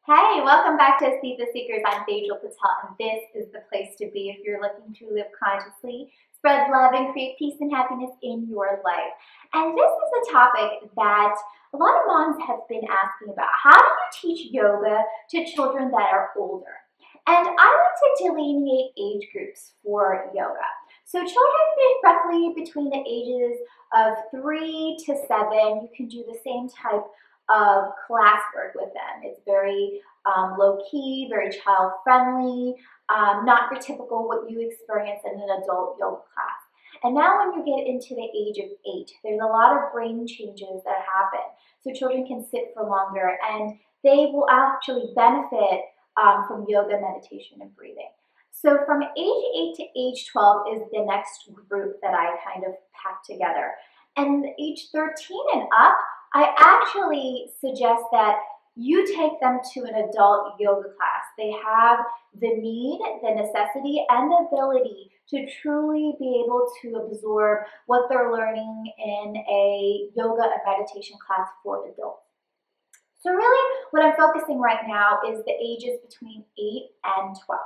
Hey, welcome back to Astitva Seekers. I'm Facial Patel, and this is the place to be if you're looking to live consciously, spread love, and create peace and happiness in your life. And this is a topic that a lot of moms have been asking about. How do you teach yoga to children that are older? And I like to delineate age groups for yoga. So children roughly between the ages of 3 to 7, you can do the same type of classwork with them. It's very low-key, very child-friendly, not your typical what you experience in an adult yoga class. And now when you get into the age of 8, there's a lot of brain changes that happen. So children can sit for longer and they will actually benefit from yoga, meditation, and breathing. So from age 8 to age 12 is the next group that I kind of packed together. And age 13 and up, I actually suggest that you take them to an adult yoga class. They have the need, the necessity, and the ability to truly be able to absorb what they're learning in a yoga and meditation class for adults. So really, what I'm focusing right now is the ages between 8 and 12.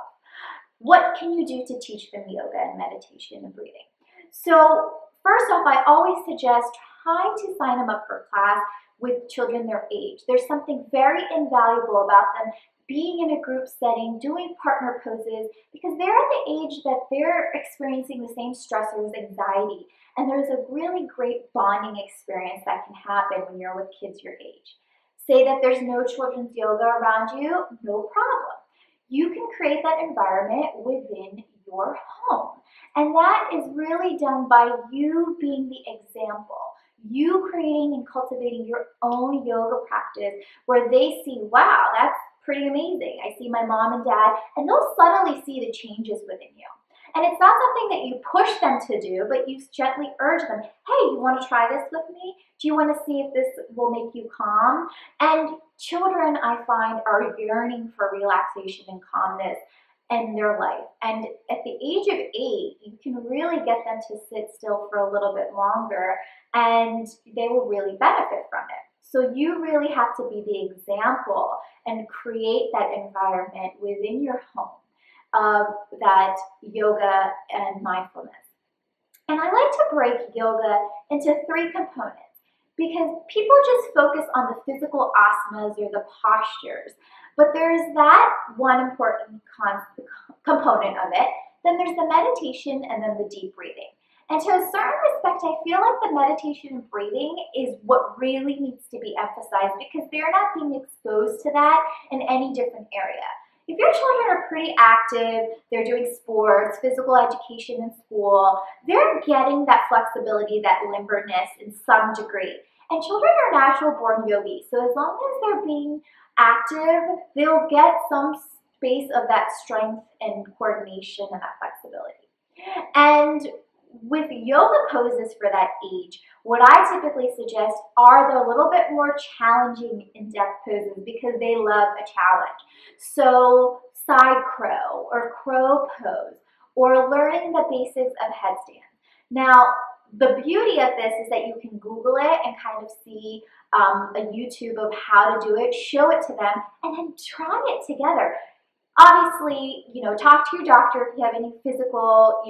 What can you do to teach them yoga and meditation and breathing? So first off, I always suggest try to sign them up for class with children their age. There's something very invaluable about them being in a group setting, doing partner poses, because they're at the age that they're experiencing the same stressors, anxiety, and there's a really great bonding experience that can happen when you're with kids your age. Say that there's no children's yoga around you, no problem. You can create that environment within your home. And that is really done by you being the example. You creating and cultivating your own yoga practice where they see, wow, that's pretty amazing. I see my mom and dad, and they'll subtly see the changes within you. And it's not something that you push them to do, but you gently urge them, hey, you want to try this with me? Do you want to see if this will make you calm? And children, I find, are yearning for relaxation and calmness in their life. And at the age of 8, you can really get them to sit still for a little bit longer and they will really benefit from it. So you really have to be the example and create that environment within your home of that yoga and mindfulness. And I like to break yoga into 3 components because people just focus on the physical asanas or the postures. But there's that one important component of it. Then there's the meditation and then the deep breathing. And to a certain respect, I feel like the meditation and breathing is what really needs to be emphasized because they're not being exposed to that in any different area. If your children are pretty active, they're doing sports, physical education in school, they're getting that flexibility, that limberness in some degree. And children are natural born yogis, so as long as they're being active, they'll get some space of that strength and coordination and that flexibility. And with yoga poses for that age, what I typically suggest are the little bit more challenging in-depth poses because they love a challenge. So side crow or crow pose or learning the basics of headstand. Now, the beauty of this is that you can Google it and kind of see a YouTube of how to do it, show it to them, and then try it together. Obviously, talk to your doctor if you have any physical,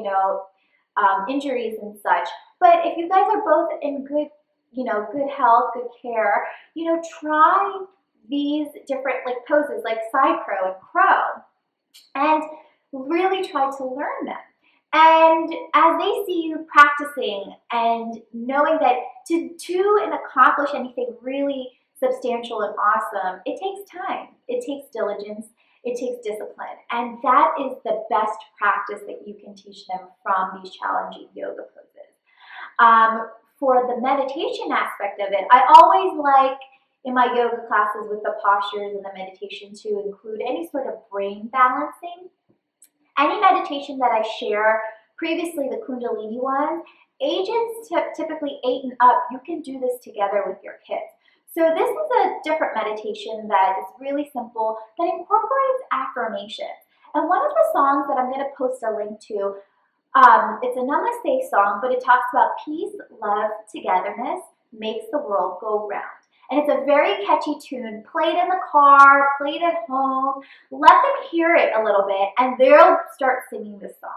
injuries and such. But if you guys are both in good health, good care, try these different poses like side crow and crow and really try to learn them. And as they see you practicing and knowing that to do and accomplish anything really substantial and awesome, it takes time, it takes diligence, it takes discipline, and that is the best practice that you can teach them from these challenging yoga poses. For the meditation aspect of it, I always like in my yoga classes with the postures and the meditation to include any sort of brain balancing. Any meditation that I share, previously the Kundalini one, ages typically 8 and up, you can do this together with your kids. So this is a different meditation that is really simple that incorporates affirmations. And one of the songs that I'm going to post a link to, it's a Namaste song, but it talks about peace, love, togetherness, makes the world go round. And it's a very catchy tune, played in the car, played at home. Let them hear it a little bit and they'll start singing the song.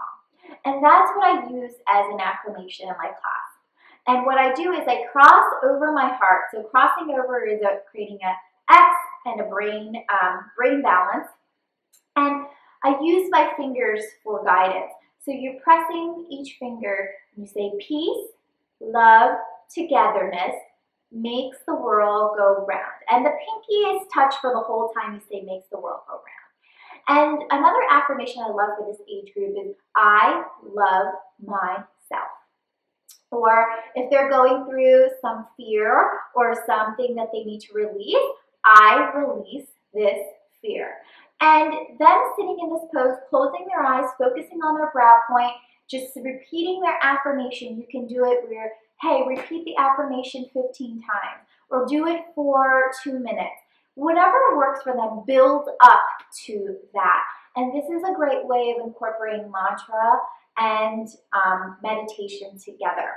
And that's what I use as an affirmation in my class. And what I do is I cross over my heart. So crossing over is creating an X and a brain balance. And I use my fingers for guidance. So you're pressing each finger and you say peace, love, togetherness makes the world go round. And the pinky is touched for the whole time you say makes the world go round. And another affirmation I love for this age group is I love myself. Or if they're going through some fear or something that they need to release, I release this fear. And them sitting in this pose, closing their eyes, focusing on their brow point, just repeating their affirmation. You can do it where, hey, repeat the affirmation 15 times or do it for 2 minutes. Whatever works for them, build up to that. And this is a great way of incorporating mantra and meditation together.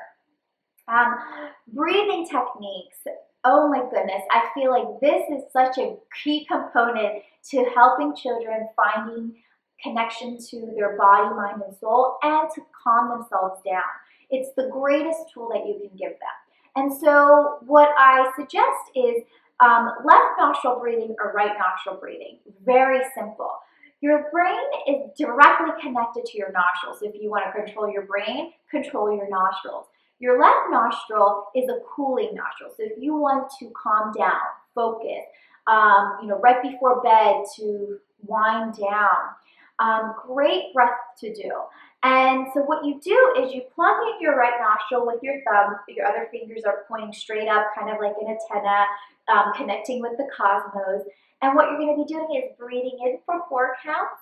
Breathing techniques. Oh my goodness, I feel like this is such a key component to helping children finding connection to their body, mind, and soul, and to calm themselves down. It's the greatest tool that you can give them. And so what I suggest is left nostril breathing or right nostril breathing. Very simple. Your brain is directly connected to your nostrils. If you want to control your brain, control your nostrils. Your left nostril is a cooling nostril. So if you want to calm down, focus, right before bed to wind down, great breath to do. And so what you do is you plug in your right nostril with your thumb. Your other fingers are pointing straight up, kind of like an antenna, connecting with the cosmos. And what you're going to be doing is breathing in for 4 counts,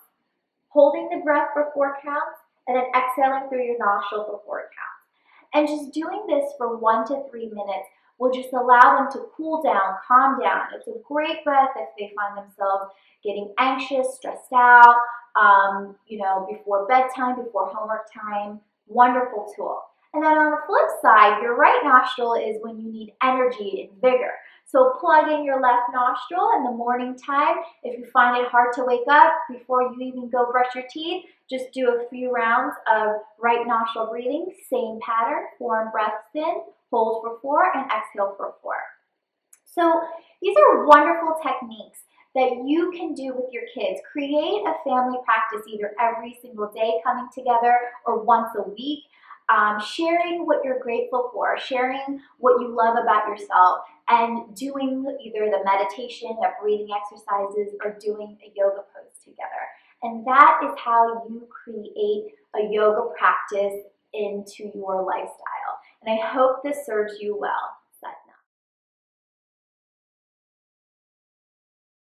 holding the breath for 4 counts, and then exhaling through your nostril for 4 counts. And just doing this for 1 to 3 minutes will just allow them to cool down, calm down. It's a great breath if they find themselves getting anxious, stressed out, before bedtime, before homework time. Wonderful tool. And then on the flip side, your right nostril is when you need energy and vigor. So plug in your left nostril in the morning time. If you find it hard to wake up before you even go brush your teeth, just do a few rounds of right nostril breathing, same pattern, 4 breaths in, hold for 4, and exhale for 4. So these are wonderful techniques that you can do with your kids. Create a family practice either every single day coming together or once a week. Sharing what you're grateful for, sharing what you love about yourself, and doing either the meditation, the breathing exercises, or doing a yoga pose together. And that is how you create a yoga practice into your lifestyle. And I hope this serves you well.